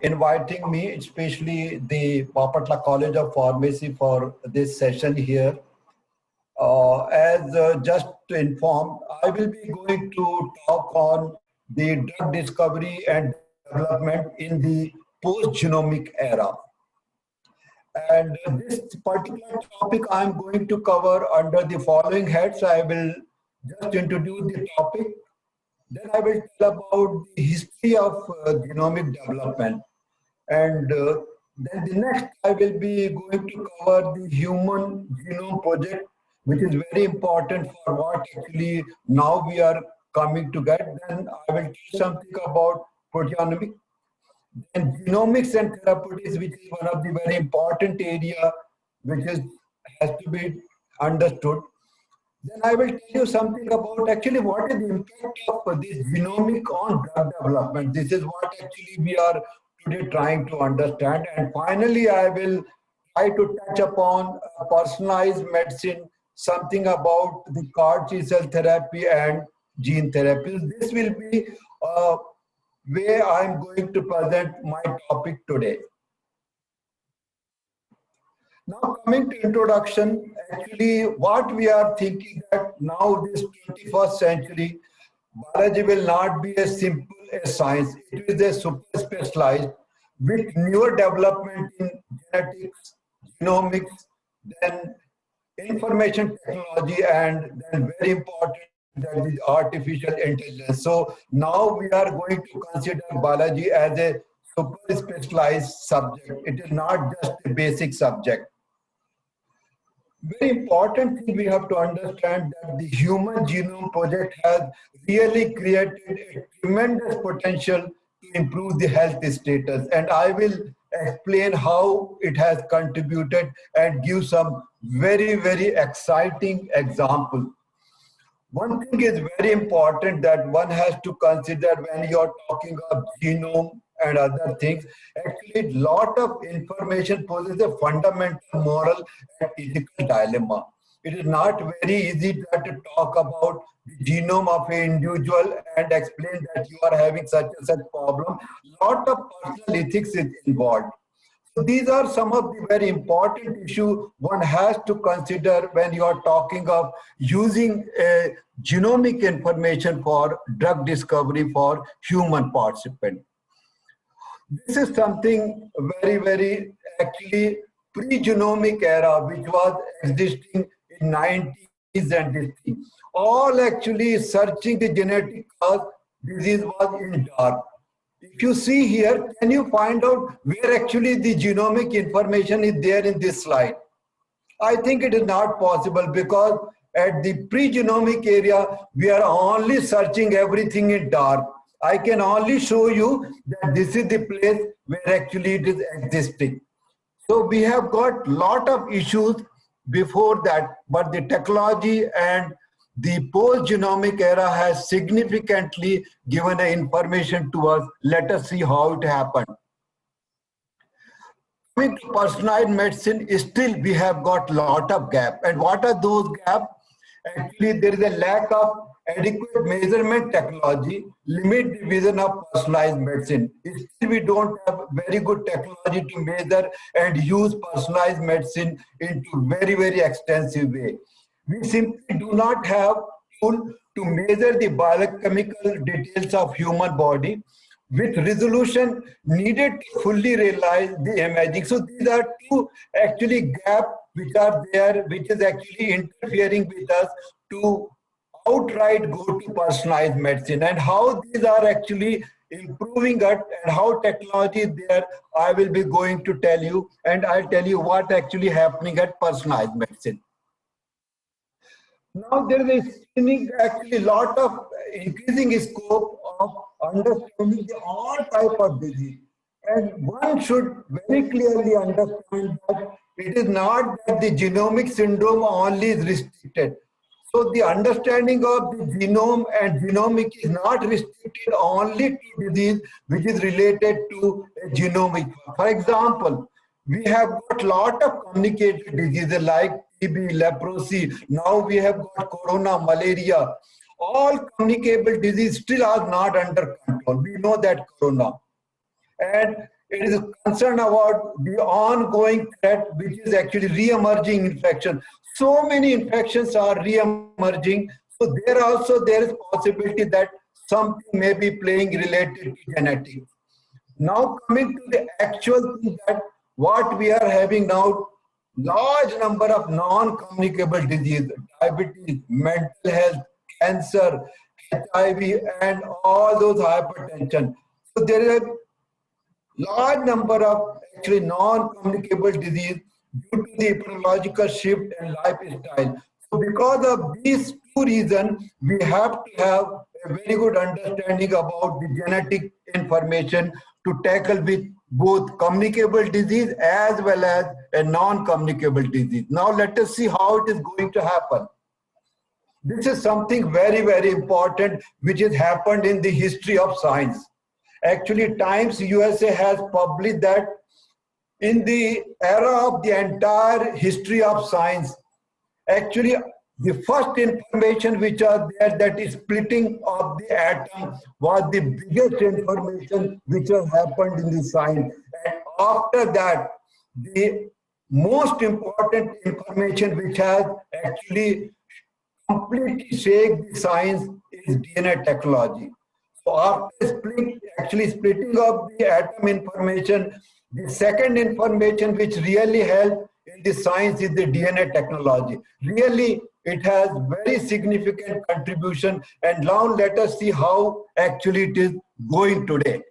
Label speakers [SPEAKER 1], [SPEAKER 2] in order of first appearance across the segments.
[SPEAKER 1] inviting me, especially the Papatla College of Pharmacy for this session here. As just to inform, I will be going to talk on the drug discovery and development in the post-genomic era. And this particular topic I'm going to cover under the following heads. I will just introduce the topic. Then I will tell about the history of genomic development. And then the next, I will be going to cover the Human Genome Project, which is very important for what actually now we are coming to get. Then I will tell something about proteomics, then genomics and therapeutics, which is one of the very important area which is has to be understood. Then I will tell you something about actually what is the impact of this genomic on drug development. This is what actually we are today trying to understand. And finally, I will try to touch upon personalized medicine, something about the CAR T-cell therapy and gene therapy. This will be where I'm going to present my topic today. Now coming to introduction, actually what we are thinking that now this 21st century, biology will not be as simple as science. It is a super specialized with newer development in genetics, genomics, then information technology, and then very important that is artificial intelligence. So now we are going to consider biology as a super specialized subject. It is not just a basic subject. Very important thing we have to understand that the Human Genome Project has really created a tremendous potential to improve the health status, and I will explain how it has contributed and give some very exciting example. One thing is very important that one has to consider when you are talking of genome and other things. Actually, a lot of information poses a fundamental moral and ethical dilemma. It is not very easy to talk about the genome of an individual and explain that you are having such and such problem. Lot of personal ethics is involved. So these are some of the very important issues one has to consider when you are talking of using genomic information for drug discovery for human participant. This is something very actually pre-genomic era which was existing in 90s and this thing. All actually searching the genetic cause disease was in dark. If you see here, can you find out where actually the genomic information is there in this slide? I think it is not possible because at the pre-genomic area, we are only searching everything in dark. I can only show you that this is the place where actually it is existing. So we have got lot of issues before that, but the technology and the post-genomic era has significantly given information to us. Let us see how it happened. Coming to personalized medicine, still we have got lot of gap. And what are those gaps? Actually, there is a lack of adequate measurement technology, limit the vision of personalized medicine. Still, we don't have very good technology to measure and use personalized medicine into very extensive way. We simply do not have tool to measure the biochemical details of human body with resolution needed to fully realize the imaging. So these are two actually gaps which are there, which is actually interfering with us to outright go to personalized medicine. And how these are actually improving it and how technology is there, I will be going to tell you, and I'll tell you what actually happening at personalized medicine. Now there is actually lot of increasing scope of understanding all type of disease. And one should very clearly understand that it is not that the genomic syndrome only is restricted. So the understanding of the genome and genomic is not restricted only to disease which is related to genomic. For example, we have got lot of communicated diseases like TB, leprosy. Now we have got corona, malaria. All communicable disease still are not under control. We know that corona. And It is concerned about the ongoing threat, which is actually re-emerging infection. So many infections are re-emerging. So there is possibility that something may be playing related to genetics. Now coming to the actual thing that what we are having now, large number of non-communicable disease, diabetes, mental health, cancer, HIV, and all those hypertension. So there is a large number of actually non-communicable disease due to the epidemiological shift and lifestyle. So because of these two reasons, we have to have a very good understanding about the genetic information to tackle with both communicable disease as well as a non-communicable disease. Now let us see how it is going to happen. This is something very, very important which has happened in the history of science. Actually, Times USA has published that in the era of the entire history of science, actually the first information which are there, that is splitting of the atom, was the biggest information which has happened in the science. And after that, the most important information which has actually completely shake the science is DNA technology. So after splitting of the atom information, the second information which really helped in the science is the DNA technology. Really, it has very significant contribution, and now let us see how actually it is going today.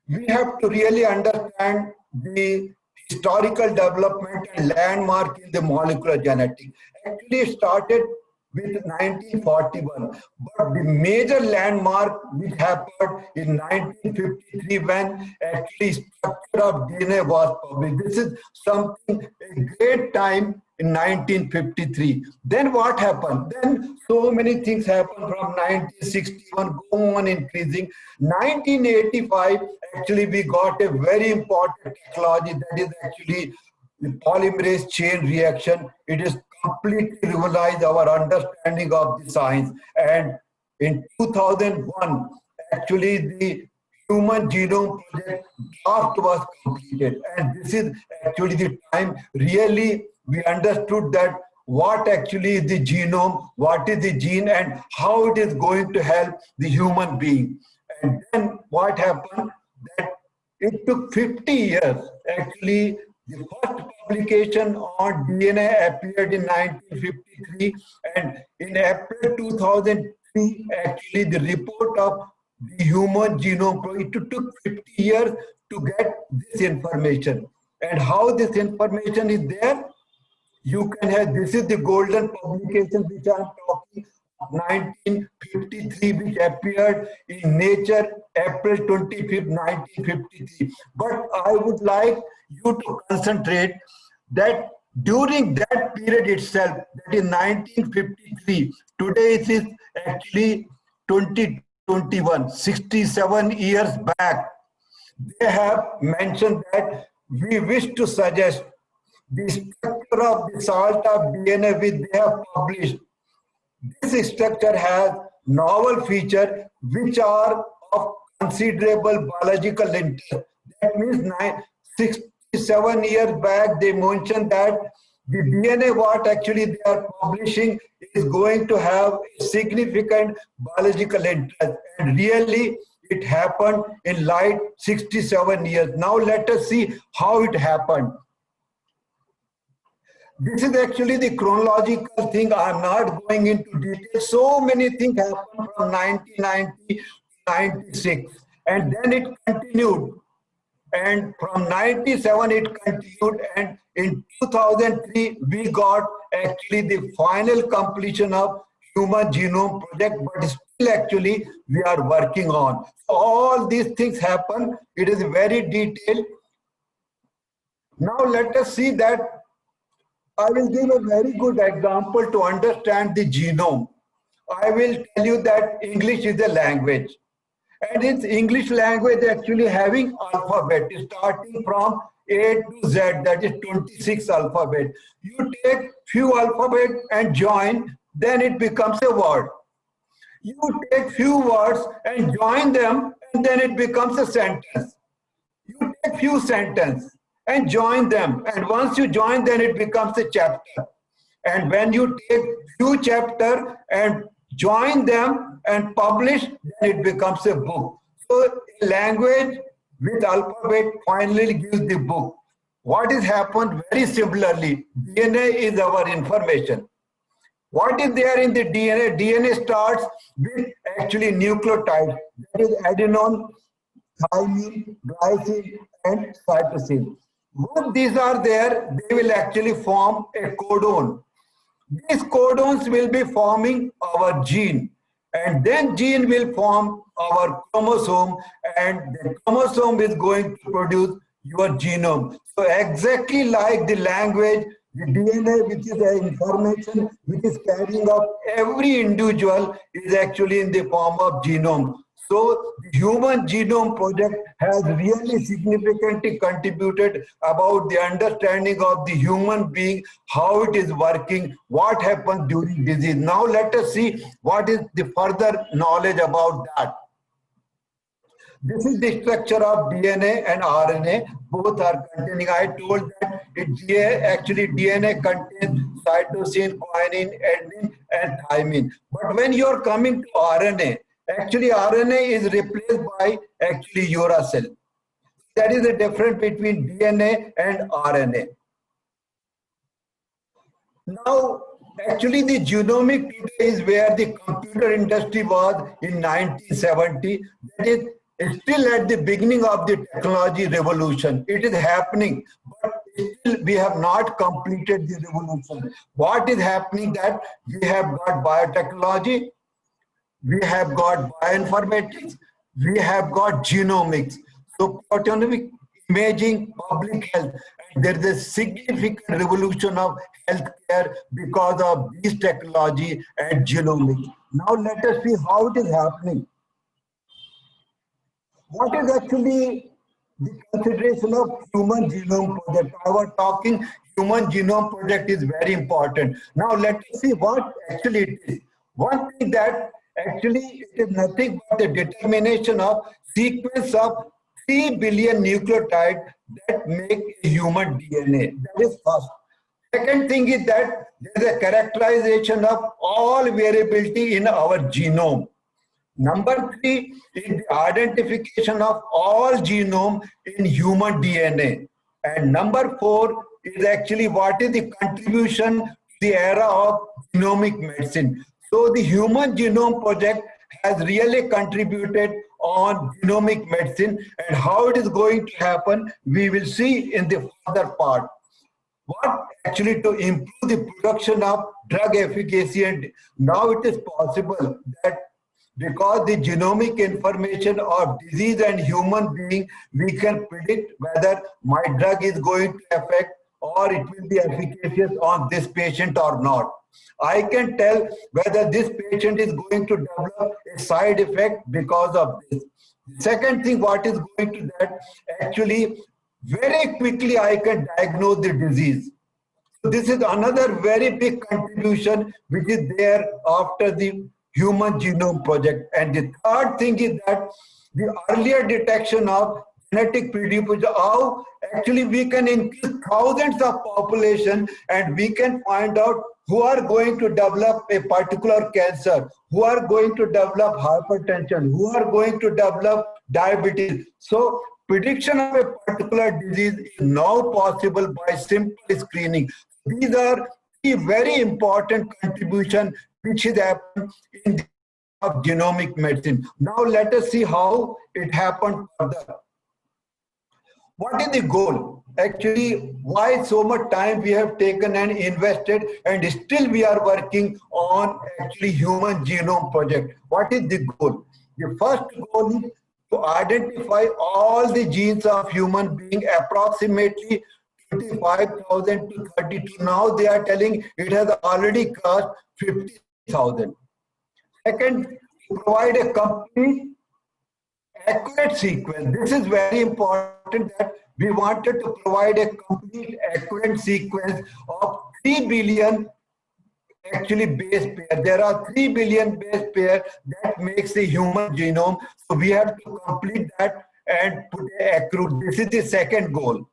[SPEAKER 1] We have to really understand the historical development and landmark in the molecular genetics. Actually, it started with 1941, but the major landmark which happened in 1953 when actually structure of DNA was published. This is something, a great time in 1953. Then what happened? Then so many things happened from 1961, go on increasing. 1985, actually we got a very important technology, that is actually the polymerase chain reaction. It is completely revolutionized our understanding of the science. And in 2001, actually the Human Genome Project draft was completed. And this is actually the time really we understood that what actually is the genome, what is the gene, and how it is going to help the human being. And then what happened, that it took 50 years. Actually, the first publication on DNA appeared in 1953, and in April 2003, actually the report of the Human Genome Project, it took 50 years to get this information. And how this information is there? You can have, this is the golden publication which I am talking, 1953, which appeared in Nature, April 25th, 1953. But I would like you to concentrate that during that period itself, that is 1953, today it is actually 2021, 67 years back, they have mentioned that we wish to suggest the structure of the salt of DNA which they have published. This structure has novel features which are of considerable biological interest. That means 67 years back they mentioned that the DNA what actually they are publishing is going to have a significant biological interest. And really it happened in light 67 years. Now let us see how it happened. This is actually the chronological thing. I'm not going into detail. So many things happened from 1990 to 96, and then it continued. And from 97 it continued, and in 2003 we got actually the final completion of Human Genome Project, but still actually we are working on. All these things happen. It is very detailed. Now let us see that. I will give a very good example to understand the genome. I will tell you that English is a language. And it's English language actually having alphabet starting from A to Z, that is 26 alphabet. You take few alphabet and join, then it becomes a word. You take few words and join them, and then it becomes a sentence. take few sentences and join them. And once you join, then it becomes a chapter. And when you take few chapters and join them and publish, then it becomes a book. So language with alphabet finally gives the book. What has happened very similarly, DNA is our information. What is there in the DNA? DNA starts with actually nucleotides, that is adenine, thymine, glycine, and cytosine. Once these are there, they will actually form a codon. These codons will be forming our gene, and then gene will form our chromosome, and the chromosome is going to produce your genome. So exactly like the language, the DNA, which is the information which is carrying up every individual, is actually in the form of genome. So the Human Genome Project has really significantly contributed about the understanding of the human being, how it is working, what happens during disease. Now let us see what is the further knowledge about that. This is the structure of DNA and RNA. Both are containing. I told that actually DNA contains cytosine, guanine, adenine, and thymine. But when you are coming to RNA, actually RNA is replaced by actually uracil. That is the difference between DNA and RNA. Now, actually the genomic today is where the computer industry was in 1970. That is still at the beginning of the technology revolution. It is happening, but still we have not completed the revolution. What is happening that we have got biotechnology, we have got bioinformatics, we have got genomics. So proteomic imaging, public health, and there is a significant revolution of healthcare because of this technology and genomics. Now let us see how it is happening. What is actually the consideration of Human Genome Project? I was talking Human Genome Project is very important. Now let us see what actually it is. One thing that actually it is nothing but the determination of sequence of 3 billion nucleotides that make a human DNA. That is first. Second thing is that there is a characterization of all variability in our genome. Number 3 is the identification of all genome in human DNA. And number 4 is actually what is the contribution to the era of genomic medicine. So the Human Genome Project has really contributed on genomic medicine, and how it is going to happen, we will see in the further part. What actually to improve the production of drug efficacy, and now it is possible that because the genomic information of disease and human being, we can predict whether my drug is going to affect or it will be efficacious on this patient or not. I can tell whether this patient is going to develop a side effect because of this. Second thing, what is going to that, actually very quickly I can diagnose the disease. So this is another very big contribution which is there after the Human Genome Project. And the third thing is that the earlier detection of genetic predisposition, how actually we can increase thousands of population and we can find out who are going to develop a particular cancer, who are going to develop hypertension, who are going to develop diabetes. So prediction of a particular disease is now possible by simple screening. These are the very important contribution which has happened in the of genomic medicine. Now let us see how it happened further. What is the goal? Actually, why so much time we have taken and invested, and still we are working on actually Human Genome Project. What is the goal? The first goal is to identify all the genes of human being, approximately 25,000 to 32. Now they are telling it has already crossed 50,000. Second, provide a complete accurate sequence. This is very important that we wanted to provide a complete accurate sequence of 3 billion actually base pair. There are 3 billion base pair that makes the human genome. So we have to complete that and put accrued. This is the second goal.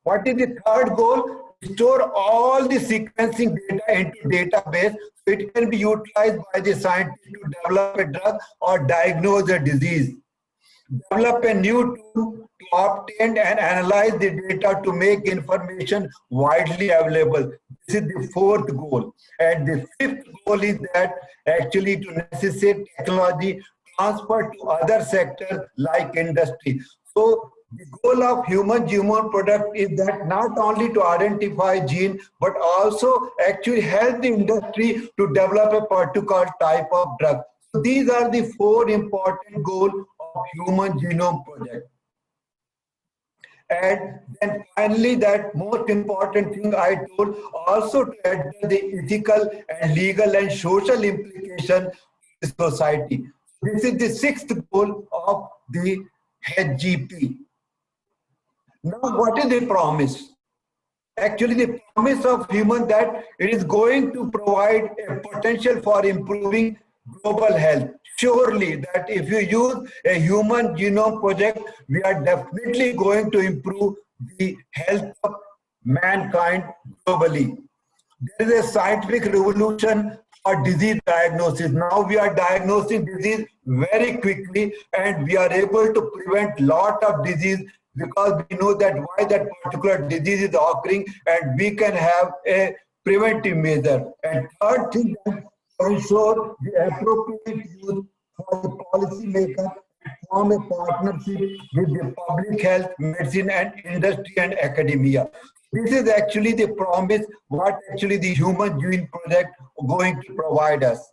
[SPEAKER 1] What is the third goal? Store all the sequencing data into database so it can be utilized by the scientist to develop a drug or diagnose a disease. Develop a new tool to obtain and analyze the data to make information widely available. This is the fourth goal. And the fifth goal is that actually to necessitate technology transfer to other sectors like industry. So the goal of human genome project is that not only to identify gene, but also actually help the industry to develop a particular type of drug. So these are the four important goals of human genome project. And then finally, that most important thing I told, also to address the ethical and legal and social implication of the society. This is the sixth goal of the HGP. Now, what is the promise? Actually, the promise of human that it is going to provide a potential for improving global health. Surely that if you use a human genome project, we are definitely going to improve the health of mankind globally. There is a scientific revolution for disease diagnosis. Now we are diagnosing disease very quickly and we are able to prevent lot of disease because we know that why that particular disease is occurring and we can have a preventive measure. And third thing, that ensure the appropriate use for the policy maker, form a partnership with the public health, medicine and industry and academia. This is actually the promise what actually the Human Gene Project going to provide us.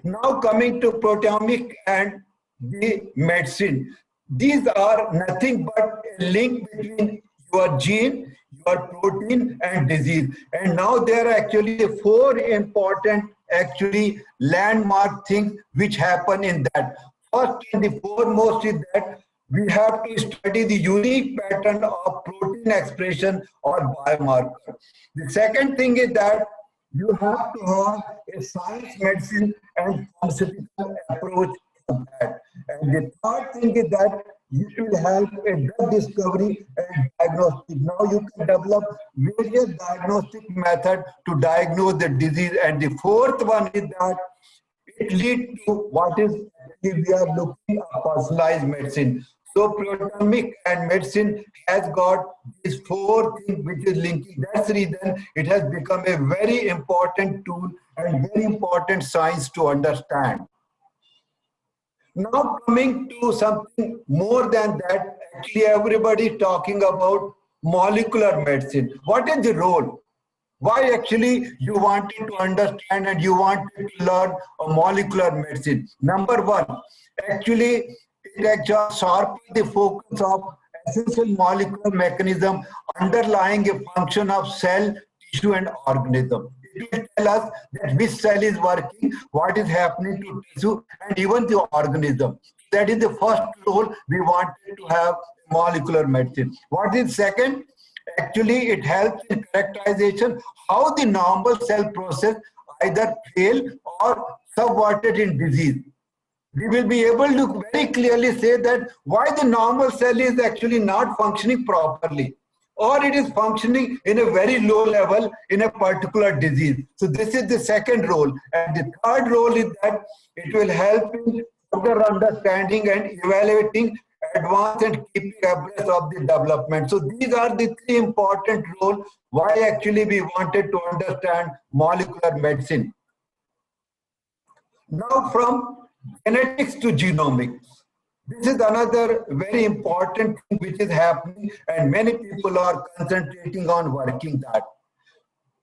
[SPEAKER 1] Now coming to proteomic and the medicine. These are nothing but a link between your gene, your protein and disease. And now there are actually four important actually landmark things which happen in that. First and the foremost is that we have to study the unique pattern of protein expression or biomarker. The second thing is that you have to have a science, medicine and pharmaceutical approach to that. And the third thing is that you will help a drug discovery and diagnostic. Now you can develop various diagnostic methods to diagnose the disease. And the fourth one is that it leads to what is we are looking at personalized medicine. So proteomic and medicine has got these four things which is linking. That's the reason it has become a very important tool and very important science to understand. Now coming to something more than that, actually everybody is talking about molecular medicine. What is the role? Why actually you wanted to understand and you wanted to learn a molecular medicine? Number one, actually it just sharpens the focus of essential molecular mechanism underlying a function of cell, tissue and organism. It will tell us that which cell is working, what is happening to tissue and even the organism. That is the first role we wanted to have molecular medicine. What is second? Actually, it helps in characterization how the normal cell process either fail or subverted in disease. We will be able to very clearly say that why the normal cell is actually not functioning properly, or it is functioning in a very low level in a particular disease. So this is the second role. And the third role is that it will help in further understanding and evaluating advance and keeping abreast of the development. So these are the three important roles why actually we wanted to understand molecular medicine. Now from genetics to genomics. This is another very important thing which is happening and many people are concentrating on working that.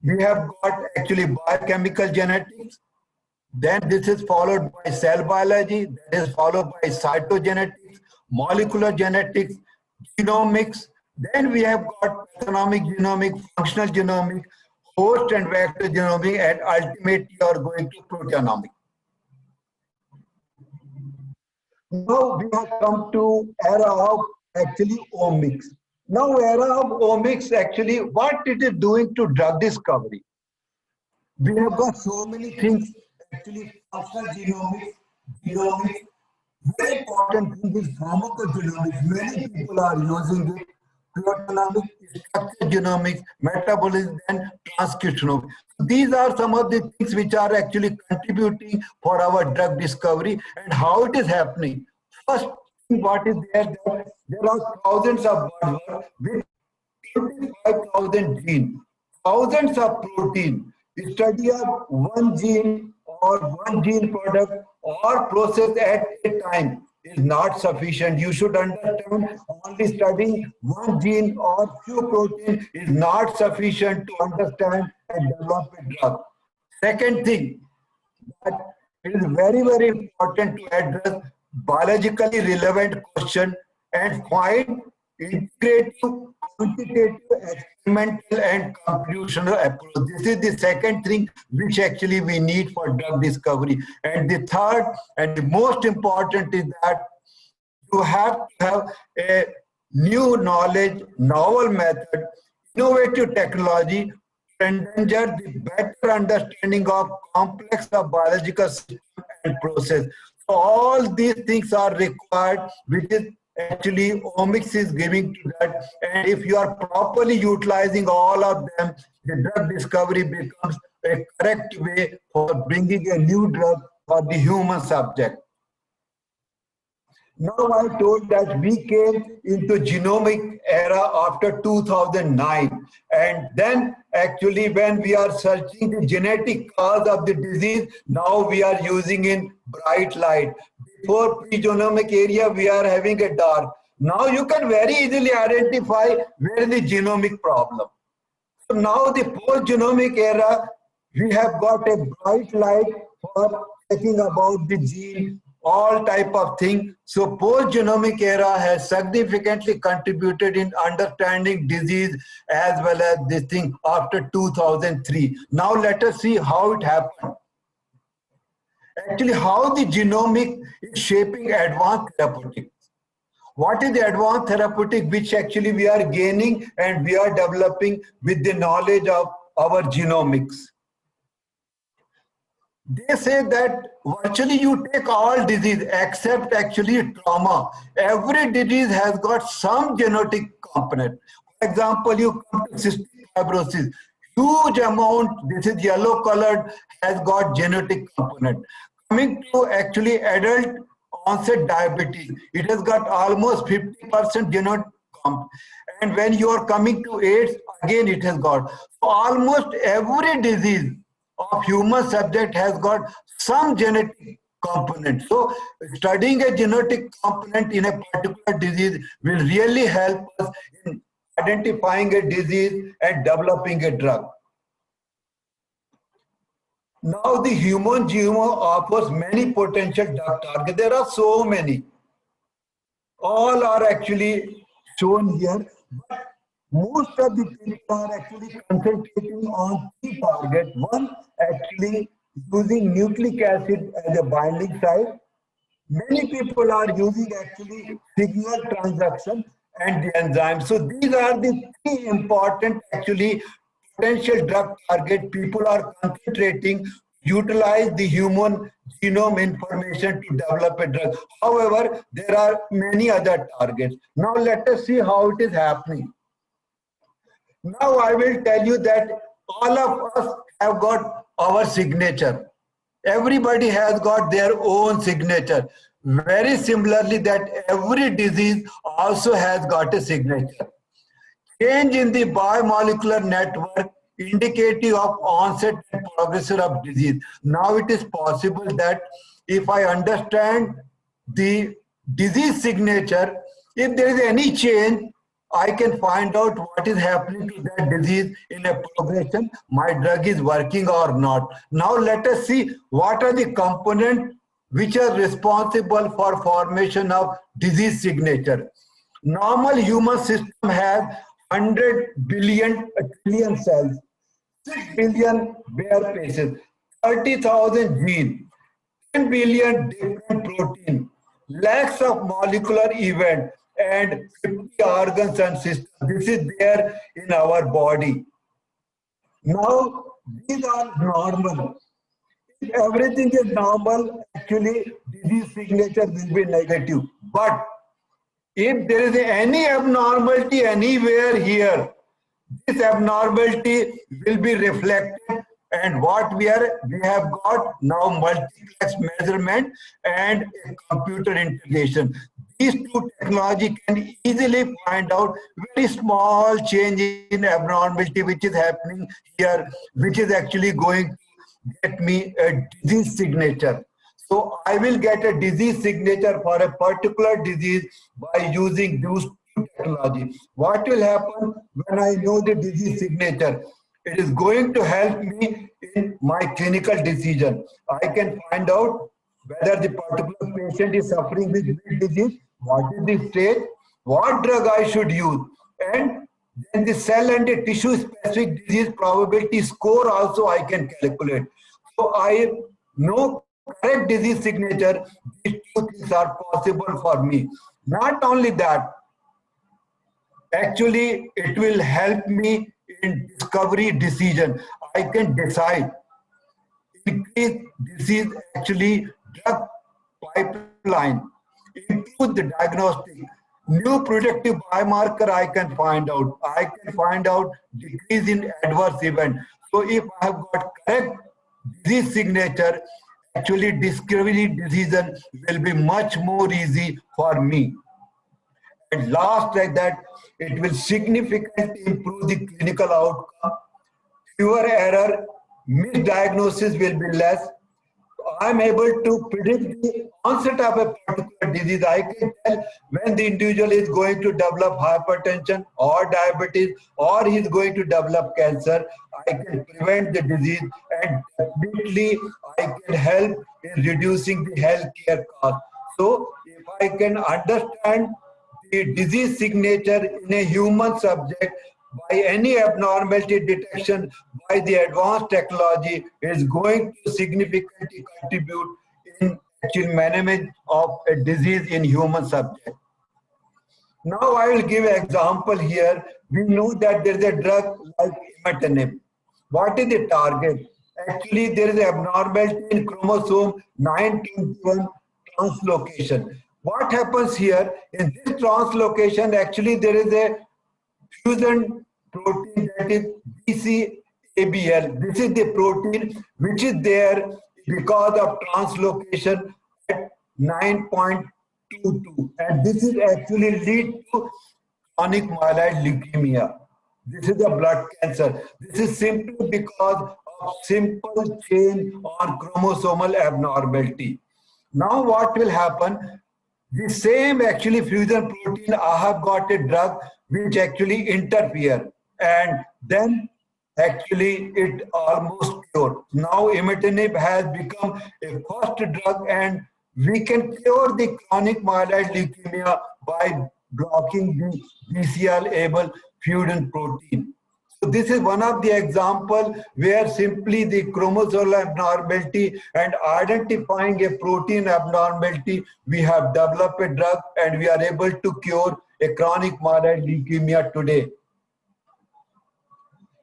[SPEAKER 1] We have got actually biochemical genetics, then this is followed by cell biology, that is followed by cytogenetics, molecular genetics, genomics, then we have got pathognomic genomics, functional genomics, host and vector genomics, and ultimately you are going to proteomics. Now we have come to era of actually omics. Now era of omics actually what it is doing to drug discovery. We have got so many things actually functional genomics, Very important thing is pharmacogenomics. Many people are using it. Proteomics, structural genomics, metabolism, and transcriptomics. These are some of the things which are actually contributing for our drug discovery and how it is happening. First thing, what is there? There are thousands of buzzwords with 25,000 genes, thousands of protein. The study of one gene or one gene product or process at a time is not sufficient. You should understand only studying one gene or few protein is not sufficient to understand and develop a drug. Second thing, that it is very, very important to address biologically relevant question and find integrative, quantitative, experimental, and conclusional approach. This is the second thing which actually we need for drug discovery. And the third and the most important is that you have to have a new knowledge, novel method, innovative technology to endanger the better understanding of complex of biological system and process. So all these things are required, which is actually omics is giving to that. And if you are properly utilizing all of them, the drug discovery becomes a correct way for bringing a new drug for the human subject. Now I told that we came into genomic era after 2009, and then actually when we are searching the genetic cause of the disease, now we are using in bright light. Before pre-genomic area, we are having a dark. Now you can very easily identify where is the genomic problem. So now the post-genomic era, we have got a bright light for checking about the gene, all type of thing. So post-genomic era has significantly contributed in understanding disease as well as this thing after 2003. Now let us see how it happened. Actually, how the genomic is shaping advanced therapeutics. What is the advanced therapeutic which actually we are gaining and we are developing with the knowledge of our genomics? They say that virtually you take all disease except actually trauma. Every disease has got some genetic component. For example, you come to cystic fibrosis, huge amount, this is yellow colored, has got genetic component. Coming to actually adult onset diabetes, it has got almost 50% genetic component. And when you are coming to AIDS, again it has got. So almost every disease of human subject has got some genetic component. So studying a genetic component in a particular disease will really help us in identifying a disease and developing a drug. Now the human genome offers many potential drug targets. There are so many. All are actually shown here. But most of the people are actually concentrating on three targets. One, actually using nucleic acid as a binding site. Many people are using actually signal transduction and the enzyme. So these are the three important actually potential drug target people are concentrating, utilize the human genome information to develop a drug. However, there are many other targets. Now let us see how it is happening. Now I will tell you that all of us have got our signature. Everybody has got their own signature. Very similarly, that every disease also has got a signature. Change in the biomolecular network indicative of onset and progression of disease. Now it is possible that if I understand the disease signature, if there is any change, I can find out what is happening to that disease in a progression, my drug is working or not. Now let us see what are the components which are responsible for formation of disease signature. Normal human system has 100 billion trillion cells, 6 billion bare paces, 30,000 genes, 10 billion different proteins, lakhs of molecular events, and 50 organs and systems. This is there in our body. Now, these are normal. If everything is normal, actually disease signature will be negative. But if there is any abnormality anywhere here, this abnormality will be reflected, and what we have got now multiplex measurement and a computer integration. These two technology can easily find out very small change in abnormality which is happening here, which is actually going to get me a disease signature. So I will get a disease signature for a particular disease by using those two technology. What will happen when I know the disease signature? It is going to help me in my clinical decision. I can find out whether the particular patient is suffering with which disease, what is the stage, what drug I should use, and then the cell and the tissue specific disease probability score also I can calculate. So I know correct disease signature. These two things are possible for me. Not only that, actually it will help me in discovery decision. I can decide increase disease actually drug pipeline, improve the diagnostic, new predictive biomarker I can find out. I can find out decrease in adverse event. So if I have got correct disease signature, actually discovery decision will be much more easy for me. And last, like that, it will significantly improve the clinical outcome. Fewer error, misdiagnosis will be less. I'm able to predict the onset of a particular disease. I can tell when the individual is going to develop hypertension or diabetes, or he's going to develop cancer. I can prevent the disease, and definitely I can help in reducing the healthcare cost. So if I can understand the disease signature in a human subject by any abnormality detection by the advanced technology, is going to significantly contribute in actual management of a disease in human subject. Now I will give an example here. We know that there is a drug like imatinib. What is the target? Actually, there is an abnormality in chromosome 921 translocation. What happens here? In this translocation, actually there is a fusion protein, that is BCABL. This is the protein which is there because of translocation at 9.22, and this is actually lead to chronic myeloid leukemia. This is a blood cancer. This is simply because of simple change on chromosomal abnormality. Now what will happen? The same actually fusion protein, I have got a drug which actually interfere, and then actually it almost cured. Now imatinib has become a first drug, and we can cure the chronic myeloid leukemia by blocking the BCL-able fusion protein. So this is one of the example where simply the chromosomal abnormality and identifying a protein abnormality, we have developed a drug and we are able to cure a chronic myeloid leukemia today.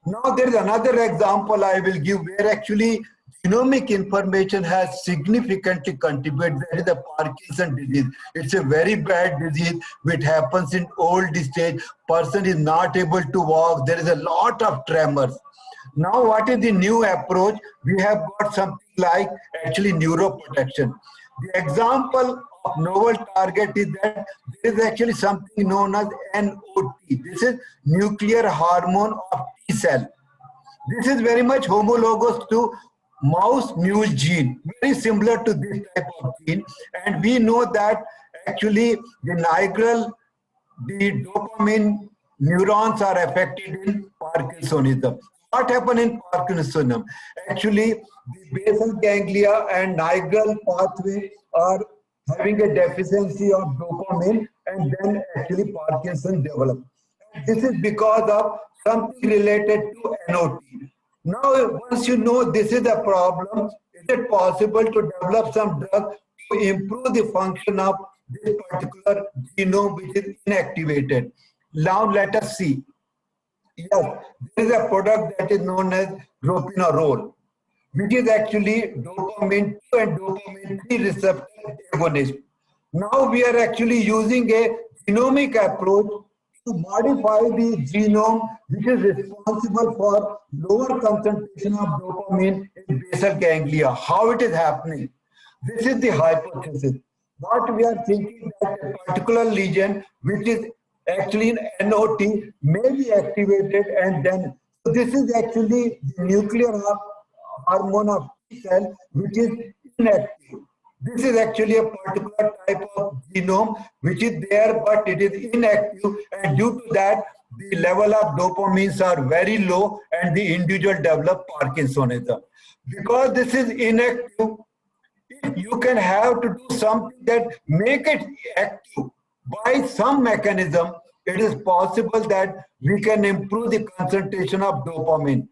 [SPEAKER 1] Now there is another example I will give where actually genomic information has significantly contributed. That is the Parkinson disease. It's a very bad disease which happens in old stage. Person is not able to walk. There is a lot of tremors. Now what is the new approach? We have got something like actually neuroprotection. The example of novel target is that there is actually something known as NOT. This is nuclear hormone of T cell. This is very much homologous to mouse mule gene, very similar to this type of gene, and we know that actually the nigral, the dopamine neurons are affected in Parkinsonism. What happens in Parkinsonism? Actually, the basal ganglia and nigral pathway are having a deficiency of dopamine, and then actually Parkinson develops. This is because of something related to NOT. Now, once you know this is a problem, is it possible to develop some drug to improve the function of this particular genome which is inactivated? Now, let us see. Yes, there is a product that is known as ropinirole. which is actually dopamine 2 and dopamine 3 receptor agonist. Now we are actually using a genomic approach to modify the genome, which is responsible for lower concentration of dopamine in basal ganglia. How it is happening? This is the hypothesis. What we are thinking that a particular lesion, which is actually in NOT, may be activated, and then so this is actually the nuclear hormone of T cell, which is inactive. This is actually a particular type of genome which is there, but it is inactive, and due to that, the level of dopamines are very low, and the individual develop Parkinsonism. Because this is inactive, you can have to do something that make it active by some mechanism. It is possible that we can improve the concentration of dopamine.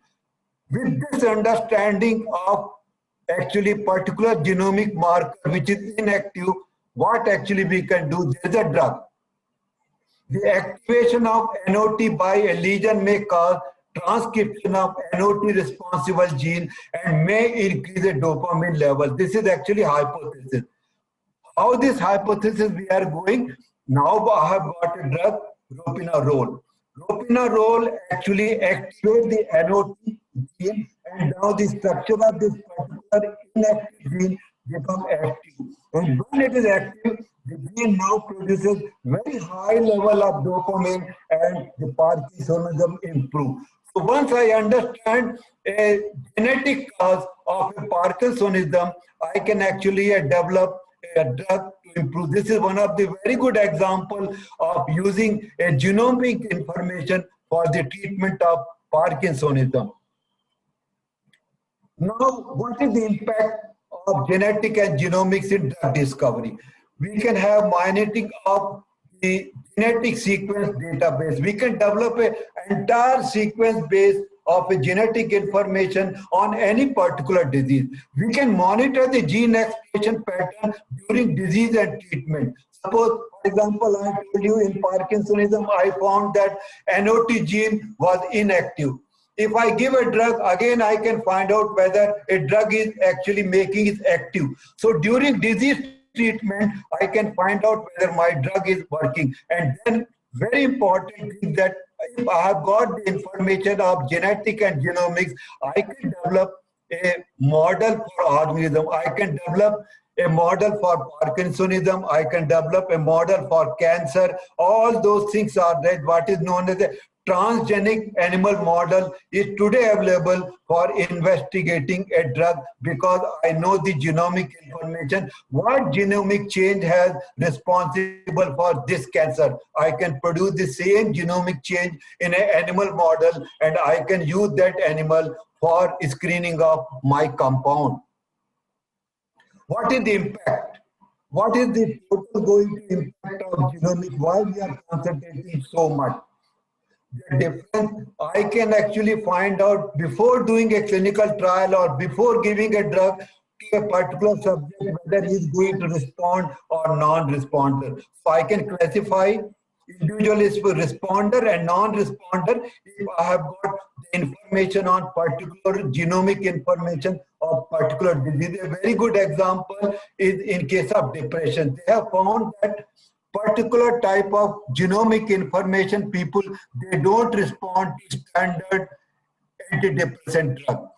[SPEAKER 1] With this understanding of actually particular genomic marker which is inactive, what actually we can do? There is a drug. The activation of NOT by a lesion may cause transcription of NOT responsible gene and may increase the dopamine level. This is actually hypothesis. How this hypothesis we are going? Now I have got a drug, ropinirole. Ropinirole actually activates the NOT gene, and now the structure of this particular inactive gene become active. And when it is active, the gene now produces very high level of dopamine, and the Parkinsonism improves. So once I understand a genetic cause of a Parkinsonism, I can actually develop a drug to improve. This is one of the very good example of using a genomic information for the treatment of Parkinsonism. Now, what is the impact of genetic and genomics in drug discovery? We can have mining of the genetic sequence database. We can develop an entire sequence base of a genetic information on any particular disease. We can monitor the gene expression pattern during disease and treatment. Suppose, for example, I told you in Parkinsonism, I found that NOT gene was inactive. If I give a drug, again, I can find out whether a drug is actually making it active. So during disease treatment, I can find out whether my drug is working. And then very important is that if I have got the information of genetic and genomics, I can develop a model for organism. I can develop a model for Parkinsonism. I can develop a model for cancer. All those things are that what is known as a transgenic animal model is today available for investigating a drug, because I know the genomic information. What genomic change has responsible for this cancer? I can produce the same genomic change in an animal model, and I can use that animal for screening of my compound. What is the impact? What is the total going to impact of genomic? Why we are concentrating so much? The difference I can actually find out before doing a clinical trial or before giving a drug to a particular subject whether he is going to respond or non-responder. So I can classify individual is responder and non-responder if I have got the information on particular genomic information of particular disease. A very good example is in case of depression. They have found that particular type of genomic information people, they don't respond to standard antidepressant drug.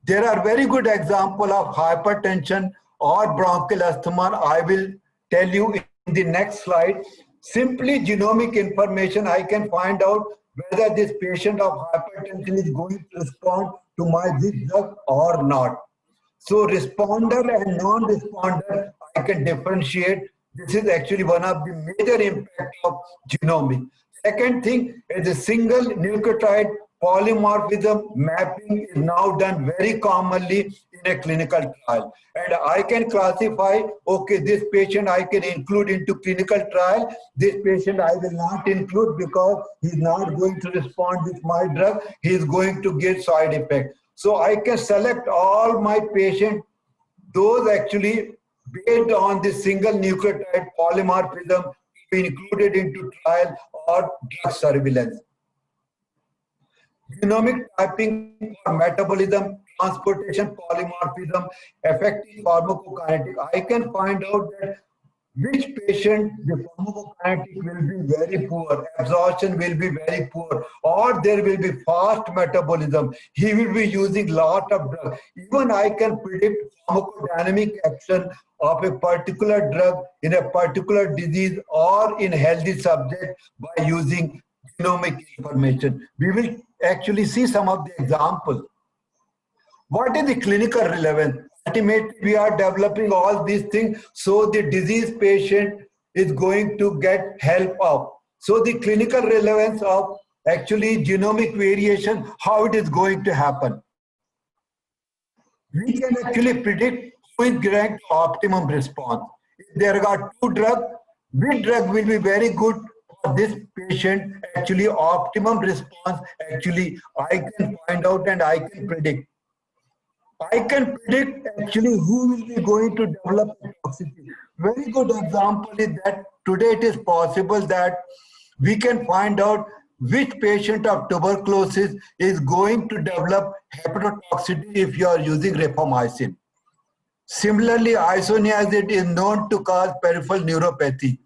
[SPEAKER 1] There are very good example of hypertension or bronchial asthma. I will tell you in the next slide. Simply genomic information, I can find out whether this patient of hypertension is going to respond to my drug or not. So responder and non-responder, I can differentiate. This is actually one of the major impact of genomic. Second thing is a single nucleotide polymorphism mapping is now done very commonly in a clinical trial. And I can classify, okay, this patient I can include into clinical trial, this patient I will not include because he's not going to respond with my drug, he's going to get side effect. So I can select all my patients, those actually based on this single nucleotide polymorphism to be included into trial or drug surveillance. Genomic typing for metabolism, transportation polymorphism, affecting pharmacokinetic. I can find out that which patient the pharmacokinetic will be very poor, absorption will be very poor, or there will be fast metabolism. He will be using lot of drug. Even I can predict pharmacodynamic action of a particular drug in a particular disease or in healthy subject by using genomic information. We will actually see some of the examples. What is the clinical relevance? Ultimately, we are developing all these things so the disease patient is going to get help of. So the clinical relevance of actually genomic variation, how it is going to happen. We can actually predict who is getting optimum response. If there are two drugs, which drug will be very good for this patient, actually optimum response, actually I can find out and I can predict. I can predict actually who will be going to develop toxicity. Very good example is that today it is possible that we can find out which patient of tuberculosis is going to develop hepatotoxicity if you are using rapamycin. Similarly, isoniazid is known to cause peripheral neuropathy.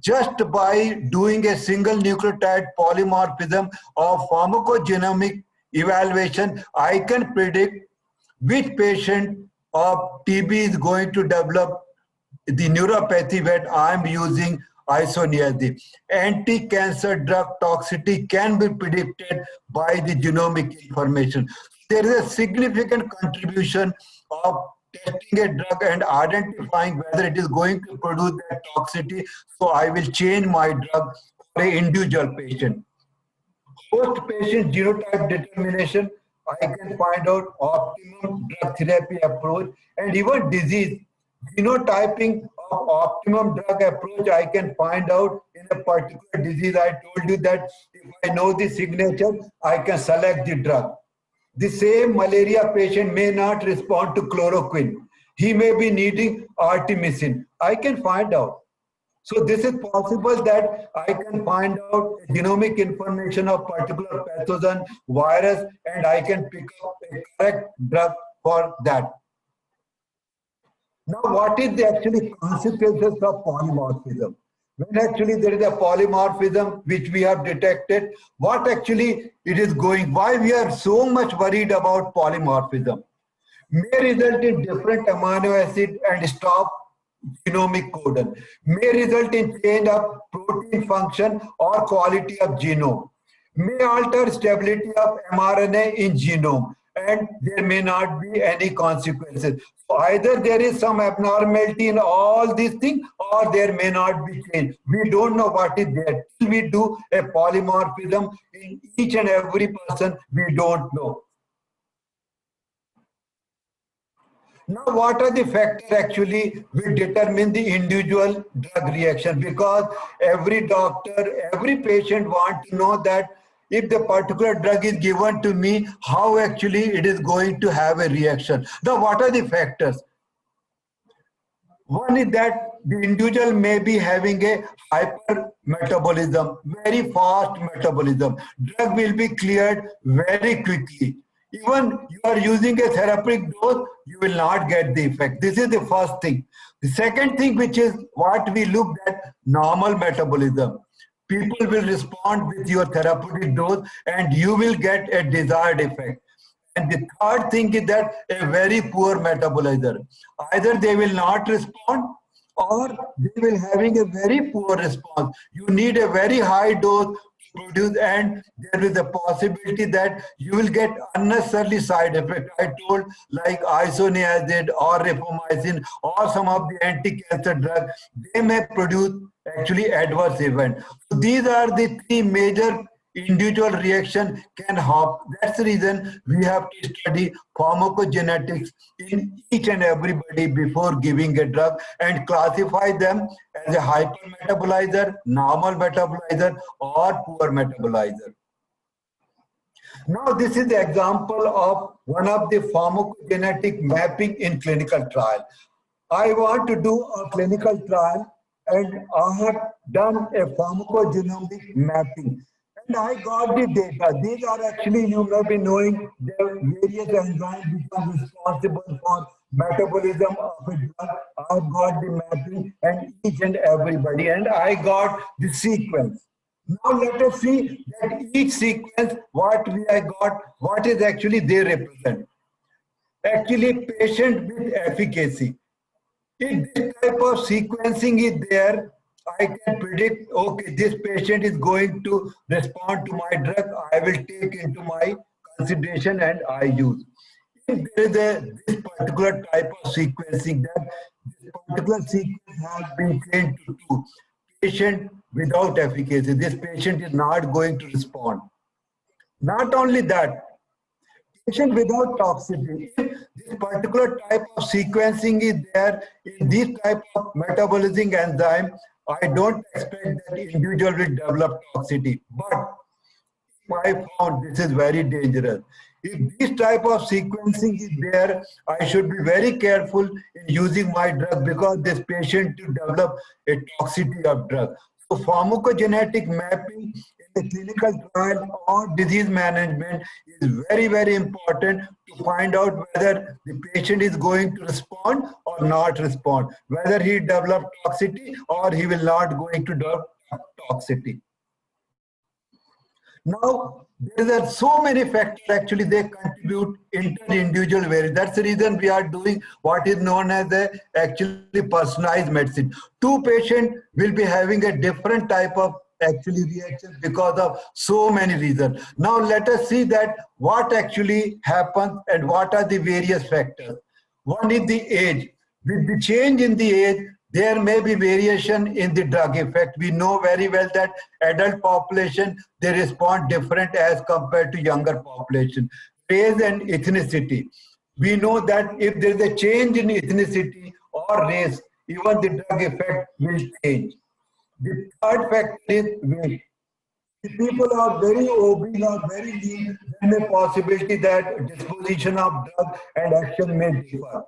[SPEAKER 1] Just by doing a single nucleotide polymorphism of pharmacogenomic evaluation, I can predict which patient of TB is going to develop the neuropathy when I am using isoniazid. Anti-cancer drug toxicity can be predicted by the genomic information. There is a significant contribution of testing a drug and identifying whether it is going to produce that toxicity. So I will change my drug for an individual patient. Post-patient genotype determination, I can find out optimum drug therapy approach and even disease. Genotyping of optimum drug approach, I can find out in a particular disease. I told you that if I know the signature, I can select the drug. The same malaria patient may not respond to chloroquine. He may be needing artemisinin. I can find out. So this is possible that I can find out genomic information of particular pathogen, virus, and I can pick up a correct drug for that. Now, what is the actually consequences of polymorphism? When actually there is a polymorphism which we have detected, what actually it is going, why we are so much worried about polymorphism? May result in different amino acid and stop genomic codon, may result in change of protein function or quality of genome, may alter stability of mRNA in genome, and there may not be any consequences. So either there is some abnormality in all these things or there may not be change. We don't know what is there. Till we do a polymorphism in each and every person, we don't know. Now, what are the factors actually will determine the individual drug reaction? Because every doctor, every patient wants to know that if the particular drug is given to me, how actually it is going to have a reaction. Now, what are the factors? One is that the individual may be having a hypermetabolism, very fast metabolism. Drug will be cleared very quickly. Even you are using a therapeutic dose, you will not get the effect. This is the first thing. The second thing, which is what we looked at, normal metabolism. People will respond with your therapeutic dose and you will get a desired effect. And the third thing is that a very poor metabolizer. Either they will not respond or they will having a very poor response. You need a very high dose produce, and there is a possibility that you will get unnecessarily side effect. I told like isoniazid or rapamycin or some of the anti-cancer drugs, they may produce actually adverse event. So these are the three major individual reaction can happen. That's the reason we have to study pharmacogenetics in each and everybody before giving a drug and classify them as a hypermetabolizer, normal metabolizer, or poor metabolizer. Now, this is the example of one of the pharmacogenetic mapping in clinical trial. I want to do a clinical trial and I have done a pharmacogenomic mapping. And I got the data. These are actually, you may be knowing, the various enzymes which are responsible for metabolism of a drug. I've got the mapping and each and everybody, and I got the sequence. Now let us see that each sequence, I got, what is actually they represent. Actually, patient with efficacy. If this type of sequencing is there, I can predict, okay, this patient is going to respond to my drug, I will take into my consideration and I use. If there is this particular type of sequencing, that this particular sequence has been trained to do, patient without efficacy, this patient is not going to respond. Not only that, patient without toxicity. If this particular type of sequencing is there in this type of metabolizing enzyme, I don't expect that individual will develop toxicity. But I found this is very dangerous. If this type of sequencing is there, I should be very careful in using my drug because this patient to develop a toxicity of drug. So pharmacogenetic mapping in the clinical trial or disease management is very, very important to find out whether the patient is going to respond or not respond, whether he develop toxicity or he will not going to develop toxicity. Now, there are so many factors actually they contribute inter-individual variance. That's the reason we are doing what is known as a actually personalized medicine. Two patients will be having a different type of actually reaction because of so many reasons. Now let us see that what actually happens and what are the various factors. One is the age. With the change in the age, there may be variation in the drug effect. We know very well that adult population, they respond different as compared to younger population. Race and ethnicity. We know that if there is a change in ethnicity or race, even the drug effect will change. The third factor is weight. If people are very obese or very lean, there may possibility that disposition of drug and action may differ.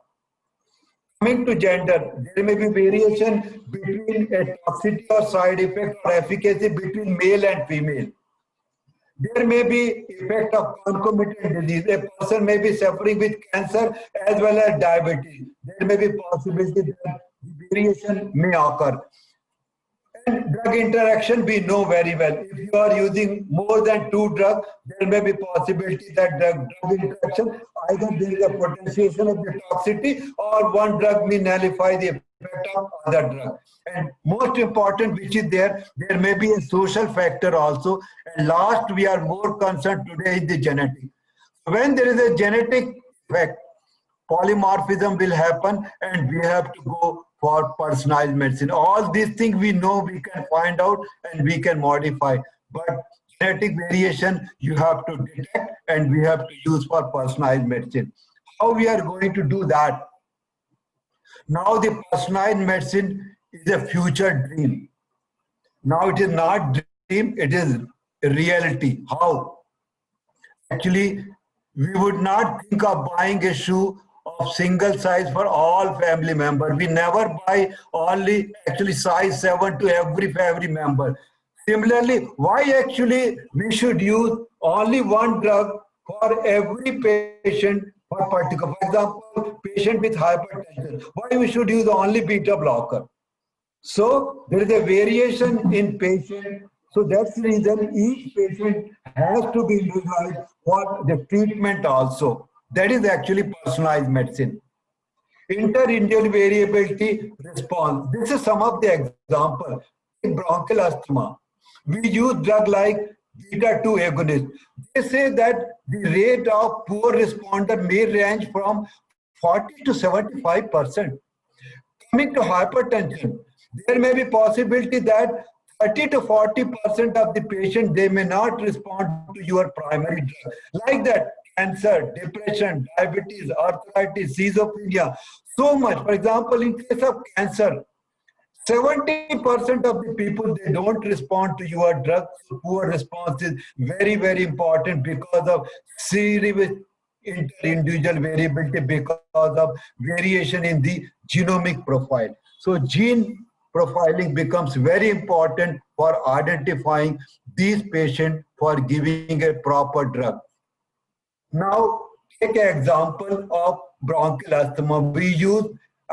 [SPEAKER 1] Coming to gender, there may be variation between a toxicity or side effect or efficacy between male and female. There may be effect of concomitant disease. A person may be suffering with cancer as well as diabetes. There may be possibility that variation may occur. And drug interaction, we know very well. If you are using more than 2 drugs, there may be possibility that drug interaction, either there is a potentiation of the toxicity or one drug may nullify the effect of other drug. And most important, which is there may be a social factor also. And last, we are more concerned today is the genetic. When there is a genetic effect, polymorphism will happen and we have to go for personalized medicine. All these things we know we can find out and we can modify. But genetic variation you have to detect and we have to use for personalized medicine. How we are going to do that? Now the personalized medicine is a future dream. Now it is not dream, it is reality. How? Actually, we would not think of buying a shoe of single size for all family members. We never buy only actually size 7 to every family member. Similarly, why actually we should use only one drug for every patient for particular, for example, patient with hypertension. Why we should use only beta blocker? So there is a variation in patient. So that's the reason each patient has to be individualized for the treatment also. That is actually personalized medicine. Inter-individual variability response. This is some of the example. In bronchial asthma, we use drug like beta-2 agonist. They say that the rate of poor responder may range from 40 to 75%. Coming to hypertension, there may be possibility that 30 to 40% of the patient, they may not respond to your primary drug. Like that, cancer, depression, diabetes, arthritis, schizophrenia, so much. For example, in case of cancer, 70% of the people, they don't respond to your drug. So poor response is very, very important because of serious inter-individual variability, because of variation in the genomic profile. So gene profiling becomes very important for identifying these patients for giving a proper drug. Now, take an example of bronchial asthma. We use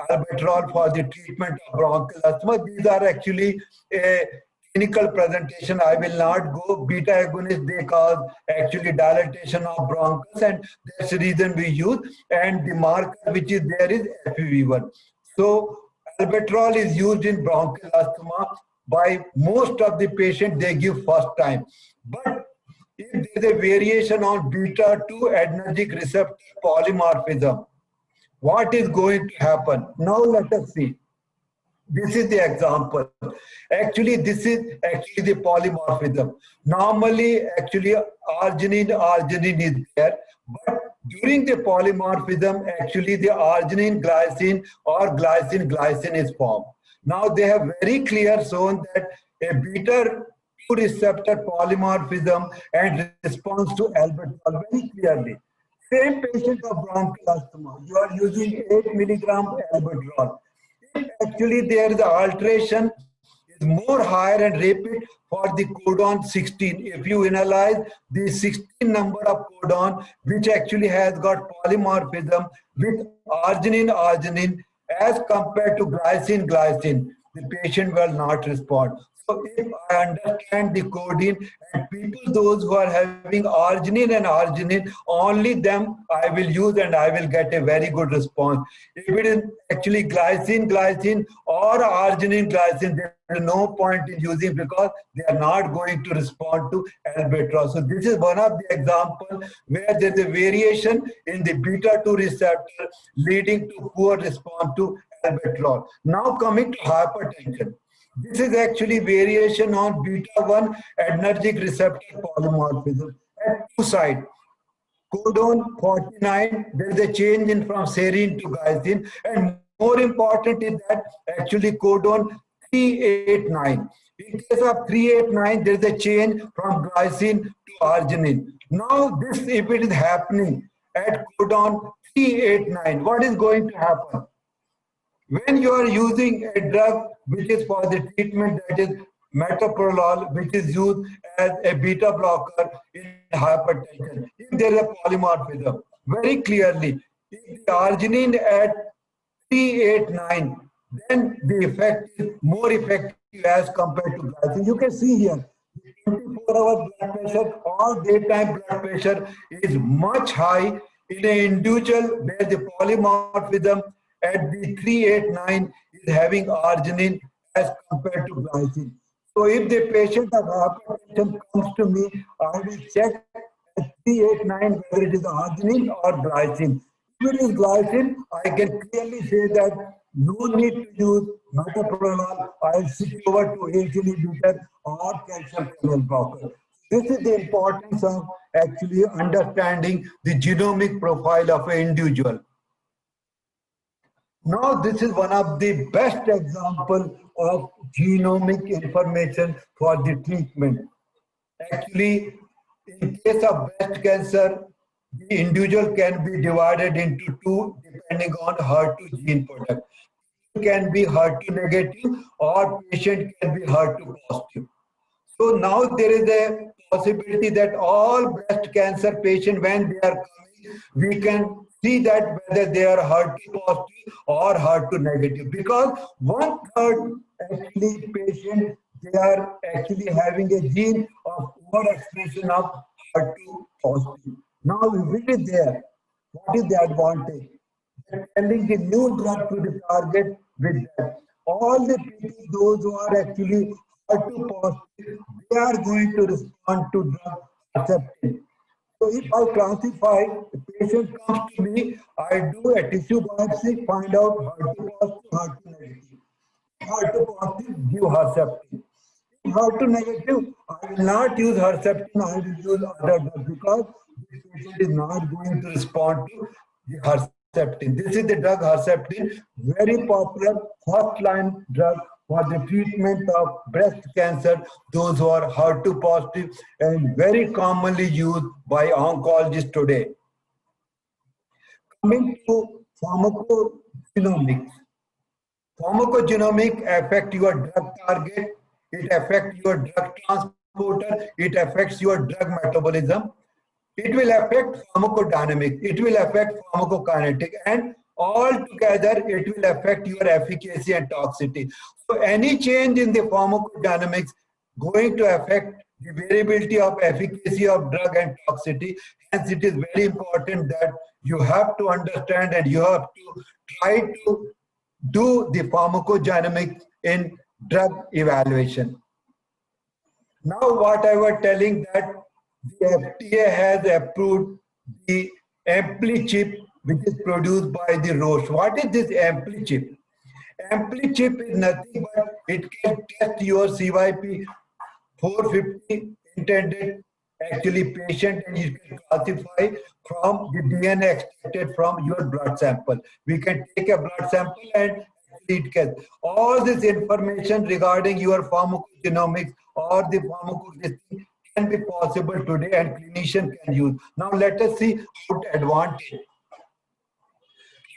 [SPEAKER 1] albuterol for the treatment of bronchial asthma. These are actually a clinical presentation. I will not go. Beta agonists, they cause actually dilatation of bronchus, and that's the reason we use. And the marker which is there is FEV1. So albuterol is used in bronchial asthma by most of the patients they give first time. But if there is a variation on beta 2 adrenergic receptor polymorphism, what is going to happen? Now let us see. This is the example. Actually, this is actually the polymorphism. Normally, actually, arginine is there, but during the polymorphism, actually the arginine glycine or glycine is formed. Now they have very clear shown that a beta 2 receptor polymorphism and response to albuterol very clearly. Same patient of bronchial asthma, you are using 8 milligram albuterol. Actually, there the alteration is more higher and rapid for the codon 16. If you analyze the 16 number of codon, which actually has got polymorphism with arginine as compared to glycine, the patient will not respond. So if I understand the coding and people, those who are having arginine, only them I will use and I will get a very good response. If it is actually glycine or arginine, there is no point in using because they are not going to respond to albuterol. So this is one of the examples where there is a variation in the beta 2 receptor leading to poor response to albuterol. Now coming to hypertension. This is actually variation on beta 1 adrenergic receptor polymorphism at two sides. Codon 49, there is a change in from serine to glycine, and more important is that actually codon 389. In case of 389, there is a change from glycine to arginine. Now this, if it is happening at codon 389, what is going to happen? When you are using a drug which is for the treatment, that is metoprolol, which is used as a beta blocker in hypertension, if there is a polymorphism, very clearly, if the arginine at 389, then the effect is more effective as compared to glycine. You can see here, 24-hour blood pressure or daytime blood pressure is much high in an individual where the polymorphism at the 389 is having arginine as compared to glycine. So if the patient of hypertension comes to me, I will check at 389 whether it is arginine or glycine. If it is glycine, I can clearly say that no need to use metoprolol. I'll switch over to ACE inhibitor or calcium channel blocker. This is the importance of actually understanding the genomic profile of an individual. Now, this is one of the best example of genomic information for the treatment. Actually, in case of breast cancer, the individual can be divided into two depending on HER2 gene product. It can be HER2 negative or patient can be HER2 positive. So now there is a possibility that all breast cancer patients, when they are coming, we can see that whether they are HER2 positive or HER2 negative, because 1/3 actually patient, they are actually having a gene of overexpression of HER2 positive. Now if it is there, what is the advantage? Telling the new drug to the target with that. All the people, those who are actually HER2 positive, they are going to respond to drug acceptance. So if I classify, the patient comes to me, I do a tissue biopsy, find out HER2 positive, HER2 negative. HER2 positive, give Herceptin. If HER2 negative, I will not use Herceptin, I will use other drug because this patient is not going to respond to the Herceptin. This is the drug Herceptin, very popular first-line drug for the treatment of breast cancer, those who are HER2 positive, and very commonly used by oncologists today. Coming to pharmacogenomics. Pharmacogenomics affect your drug target it affects your drug transporter, it affects your drug metabolism, it will affect pharmacodynamics, it will affect pharmacokinetic, and altogether it will affect your efficacy and toxicity. So any change in the pharmacodynamics going to affect the variability of efficacy of drug and toxicity. Hence, it is very important that you have to understand and you have to try to do the pharmacodynamics in drug evaluation. Now, what I was telling that the FDA has approved the AmpliChip, which is produced by the Roche. What is this AmpliChip? AmpliChip is nothing but it can test your CYP 450 intended actually patient, and you can classify from the DNA extracted from your blood sample. We can take a blood sample and it can all this information regarding your pharmacogenomics or the pharmacology can be possible today and clinician can use. Now let us see how to advance it.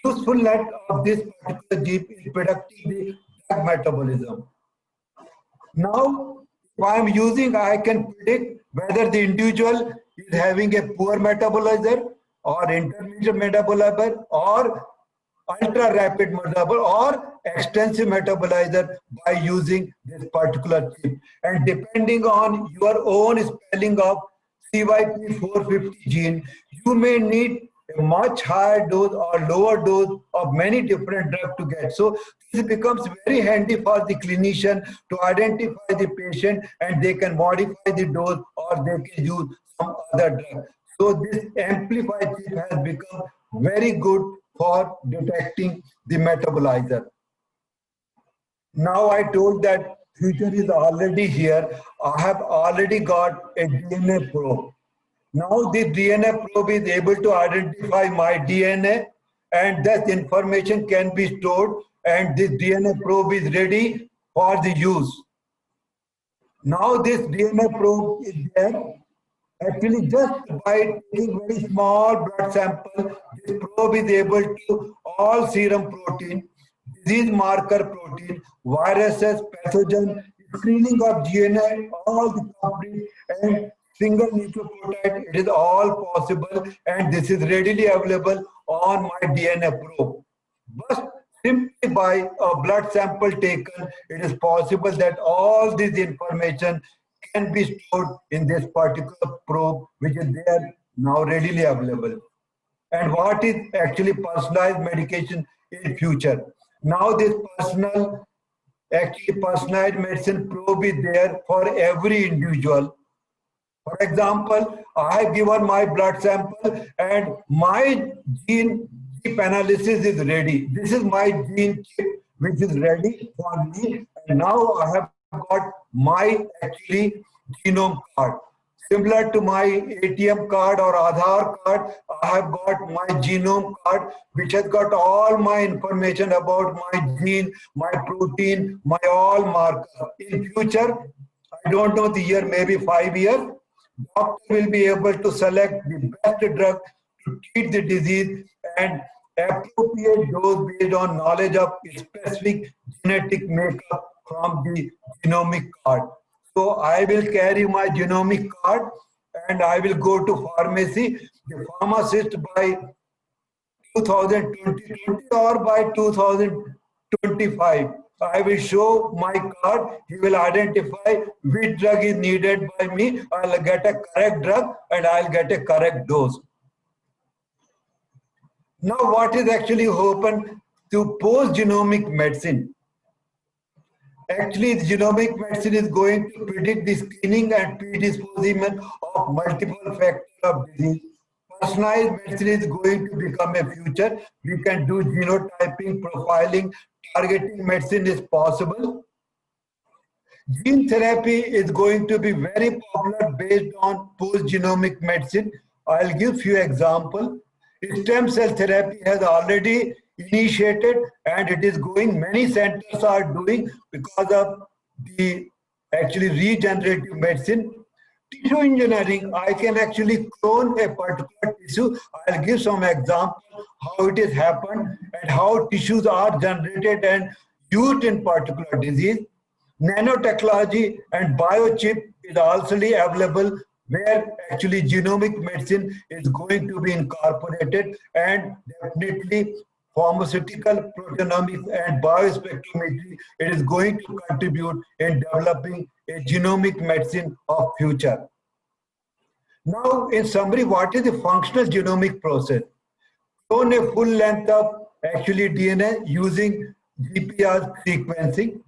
[SPEAKER 1] Usefulness of this particular gene is predicting the drug metabolism. Now, if I am using, I can predict whether the individual is having a poor metabolizer or intermediate metabolizer or ultra rapid metabolizer or extensive metabolizer by using this particular chip. And depending on your own spelling of CYP450 gene, you may need a much higher dose or lower dose of many different drugs to get. So this becomes very handy for the clinician to identify the patient and they can modify the dose or they can use some other drug. So this amplified chip has become very good for detecting the metabolizer. Now I told that future is already here. I have already got a DNA probe. Now the DNA probe is able to identify my DNA and that information can be stored and this DNA probe is ready for the use. Now this DNA probe is there. Actually just by taking very small blood sample, this probe is able to all serum protein, disease marker protein, viruses, pathogen, screening of DNA, all the complete and single nucleotide, it is all possible and this is readily available on my DNA probe. But simply by a blood sample taken, it is possible that all this information can be stored in this particular probe which is there now readily available. And what is actually personalized medication in future? Now this personalized medicine probe is there for every individual. For example, I have given my blood sample and my gene chip analysis is ready. This is my gene chip which is ready for me. And now I have got my actually genome card. Similar to my ATM card or Aadhaar card, I have got my genome card which has got all my information about my gene, my protein, my all markers. In future, I don't know the year, maybe 5 years, doctor will be able to select the best drug to treat the disease and appropriate dose based on knowledge of specific genetic makeup from the genomic card. So I will carry my genomic card and I will go to pharmacy. The pharmacist by 2020 or by 2025, I will show my card. He will identify which drug is needed by me. I'll get a correct drug and I'll get a correct dose. Now, what is actually open to post-genomic medicine? Actually, genomic medicine is going to predict the screening and predisposition of multiple factors of disease. Personalized medicine is going to become a future. We can do genotyping, profiling, targeting medicine is possible. Gene therapy is going to be very popular based on post-genomic medicine. I'll give few examples. Stem cell therapy has already initiated and it is going, many centers are doing because of the actually regenerative medicine. Tissue engineering, I can actually clone a particular tissue. I'll give some examples how it has happened and how tissues are generated and used in particular disease. Nanotechnology and biochip is also available, where actually genomic medicine is going to be incorporated, and definitely pharmaceutical, proteomics and biospectrometry, it is going to contribute in developing a genomic medicine of future. Now, in summary, what is the functional genomic process? Clone a full length of actually DNA using GPR sequencing.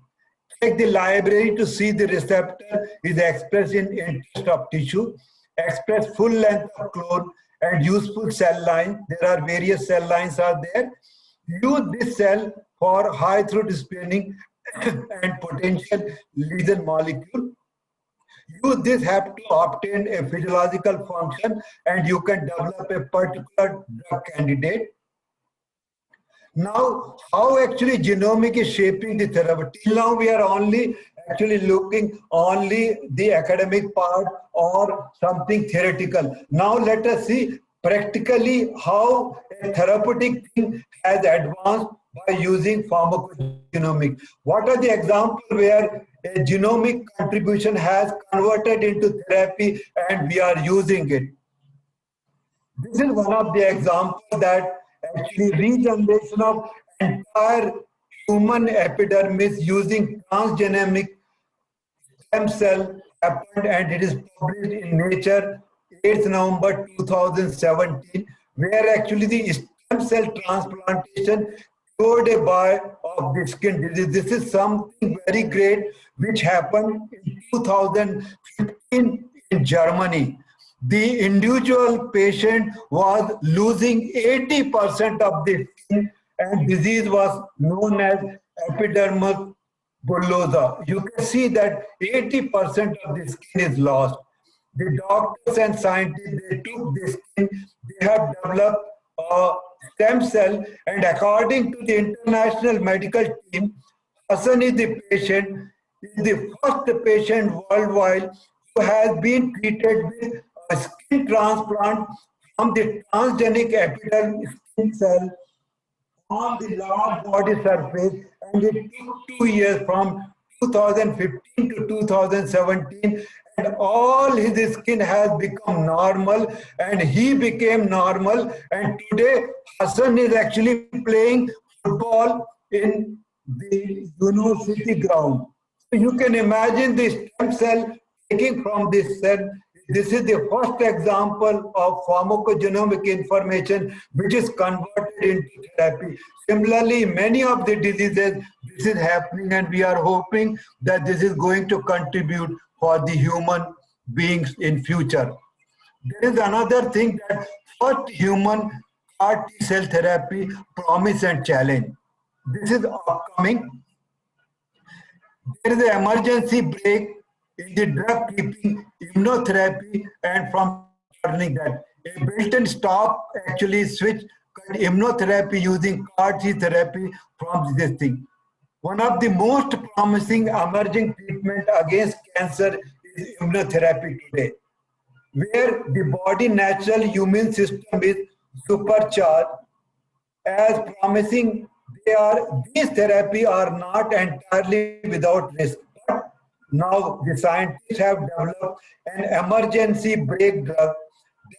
[SPEAKER 1] Check the library to see the receptor is expressed in interest of tissue. Express full length of clone and useful cell line. There are various cell lines are there. Use this cell for high throughput screening and potential lesion molecule. Use this have to obtain a physiological function, and you can develop a particular drug candidate. Now, how actually genomic is shaping the therapy? Till now, we are only actually looking only the academic part or something theoretical. Now, let us see practically how a therapeutic thing has advanced by using pharmacogenomics. What are the examples where a genomic contribution has converted into therapy and we are using it? This is one of the examples that actually regeneration of entire human epidermis using transgenic stem cell happened, and it is published in Nature 8th November 2017, where actually the stem cell transplantation cured a boy of the skin disease. This is something very great which happened in 2015 in Germany. The individual patient was losing 80% of the skin, and disease was known as epidermal bullosa. You can see that 80% of the skin is lost. The doctors and scientists, they took the skin, they have developed a stem cell, and according to the international medical team, Hassan is the patient, is the first patient worldwide who has been treated with a skin transplant from the transgenic epidermal skin cell on the large body surface, and it took 2 years from 2015 to 2017, and all his skin has become normal, and he became normal, and today Hassan is actually playing football in the university ground. So you can imagine the stem cell taking from this cell. This is the first example of pharmacogenomic information which is converted into therapy. Similarly, many of the diseases, this is happening, and we are hoping that this is going to contribute for the human beings in future. There is another thing, that first human CAR T cell therapy promise and challenge. This is upcoming. There is an emergency break in the drug keeping immunotherapy, and from learning that a built-in stop actually switch immunotherapy using CAR T therapy from this thing. One of the most promising emerging treatment against cancer is immunotherapy today, where the body natural immune system is supercharged. As promising they are, these therapy are not entirely without risk. But now the scientists have developed an emergency break drug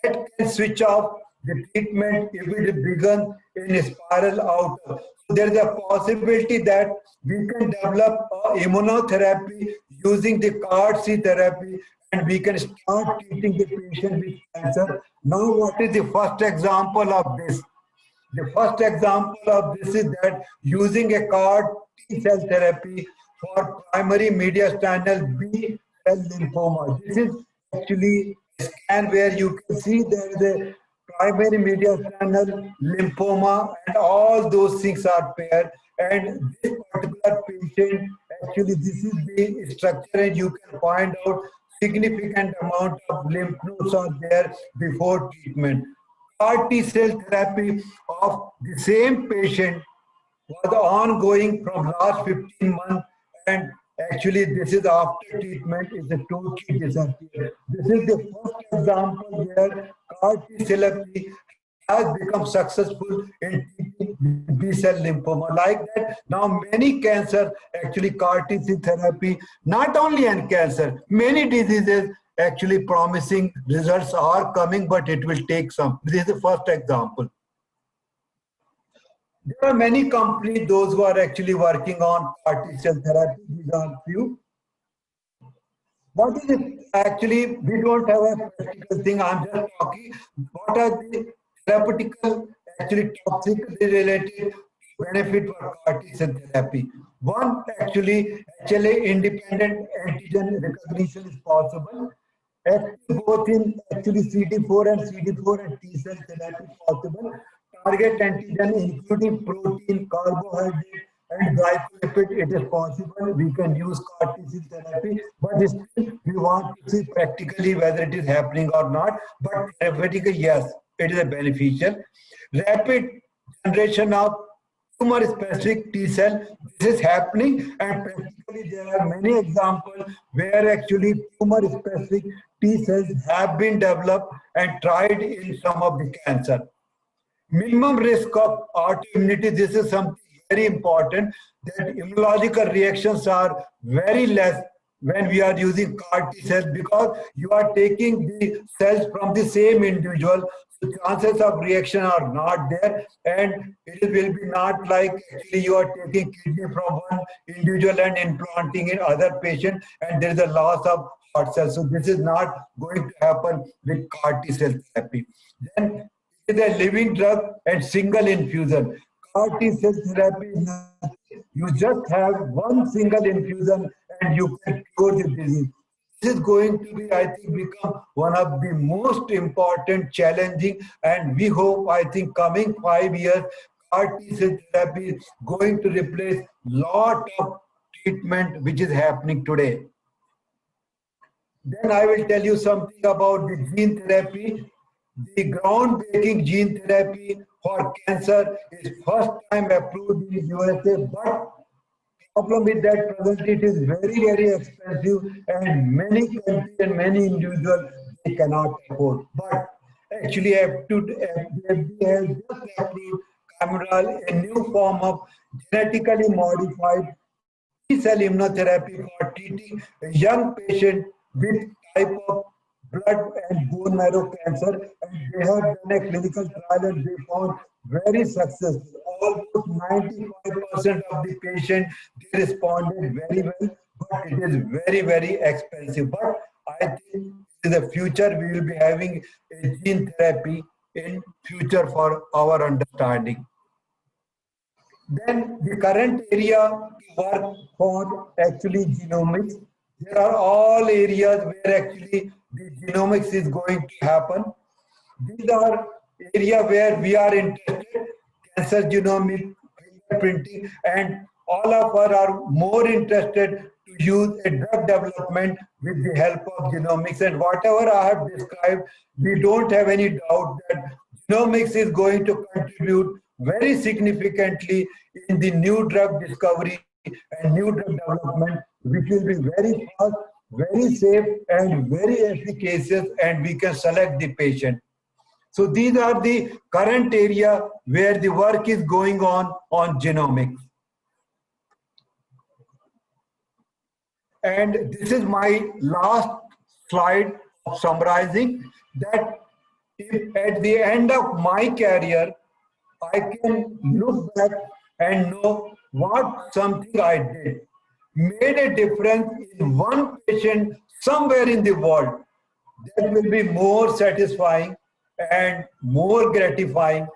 [SPEAKER 1] that can switch off the treatment if it begins in a spiral out. So there is a possibility that we can develop immunotherapy using the CAR T therapy, and we can start treating the patient with cancer. Now, what is the first example of this? The first example of this is that using a CAR T cell therapy for primary mediastinal B cell lymphoma. This is actually a scan where you can see there is a primary mediastinal lymphoma, and all those things are paired. And this particular patient, actually, this is the structure, and you can find out significant amount of lymph nodes are there before treatment. CAR T cell therapy of the same patient was ongoing from last 15 months, and actually this is after treatment is a totally disappeared. This is the first example where CAR T therapy has become successful in treating B-cell lymphoma. Like that, now many cancer, actually CAR T-cell therapy, not only in cancer, many diseases actually promising results are coming, but it will take some. This is the first example. There are many companies, those who are actually working on CAR T-cell therapy. These are few. What is it? Actually, we don't have a practical thing. I'm just talking. What are the therapeutical, actually toxic related benefit for CAR T-cell therapy? One, actually, HLA independent antigen recognition is possible. Active both in actually CD4 and CD4 and T-cell therapy possible. Target antigen including protein, carbohydrate, and glycolipid, it is possible. We can use CAR T-cell therapy, but still we want to see practically whether it is happening or not. But theoretically, yes, it is a beneficial. Rapid generation of tumor-specific T-cell, this is happening, and practically there are many examples where actually tumor-specific T-cells have been developed and tried in some of the cancer. Minimum risk of autoimmunity, this is something very important, that immunological reactions are very less when we are using CAR T cells, because you are taking the cells from the same individual. So chances of reaction are not there, and it will be not like actually you are taking kidney from one individual and implanting in other patient, and there is a loss of heart cells. So this is not going to happen with CAR T cell therapy. Then it is a living drug and single infusion. CAR T cell therapy is nothing. You just have one single infusion and you can cure the disease. This is going to be, I think, become one of the most important, challenging, and we hope, I think, coming 5 years, CAR T cell therapy is going to replace lot of treatment which is happening today. Then I will tell you something about the gene therapy. The groundbreaking gene therapy for cancer is first time approved in USA, but problem with that presently it is very, very expensive, and many countries and many individuals they cannot afford. But actually FDA has just approved Cameral, a new form of genetically modified T-cell immunotherapy for treating a young patient with type of blood and bone marrow cancer, and they have done a clinical trial and they found very successful. Almost 95% of the patient they responded very well, but it is very, very expensive. But I think in the future we will be having a gene therapy in future for our understanding. Then the current area to work for actually genomics. There are all areas where actually the genomics is going to happen. These are areas where we are interested, cancer genomic, fingerprinting, and all of us are more interested to use a drug development with the help of genomics. And whatever I have described, we don't have any doubt that genomics is going to contribute very significantly in the new drug discovery and new drug development, which will be very fast, very safe, and very efficacious, and we can select the patient. So these are the current area where the work is going on genomics. And this is my last slide of summarizing that if at the end of my career, I can look back and know what something I did made a difference in one patient somewhere in the world, that will be more satisfying and more gratifying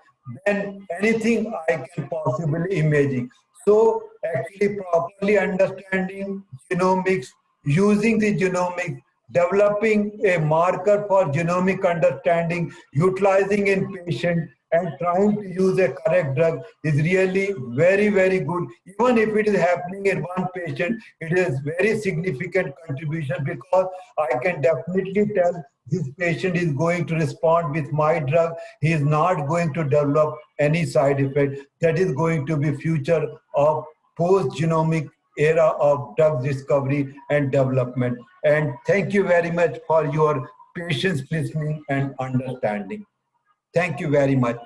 [SPEAKER 1] than anything I can possibly imagine. So actually properly understanding genomics, using the genomics, developing a marker for genomic understanding, utilizing in patient, and trying to use a correct drug is really very, very good. Even if it is happening in one patient, it is very significant contribution, because I can definitely tell this patient is going to respond with my drug. He is not going to develop any side effect. That is going to be future of post-genomic era of drug discovery and development. And thank you very much for your patience, listening, and understanding. Thank you very much.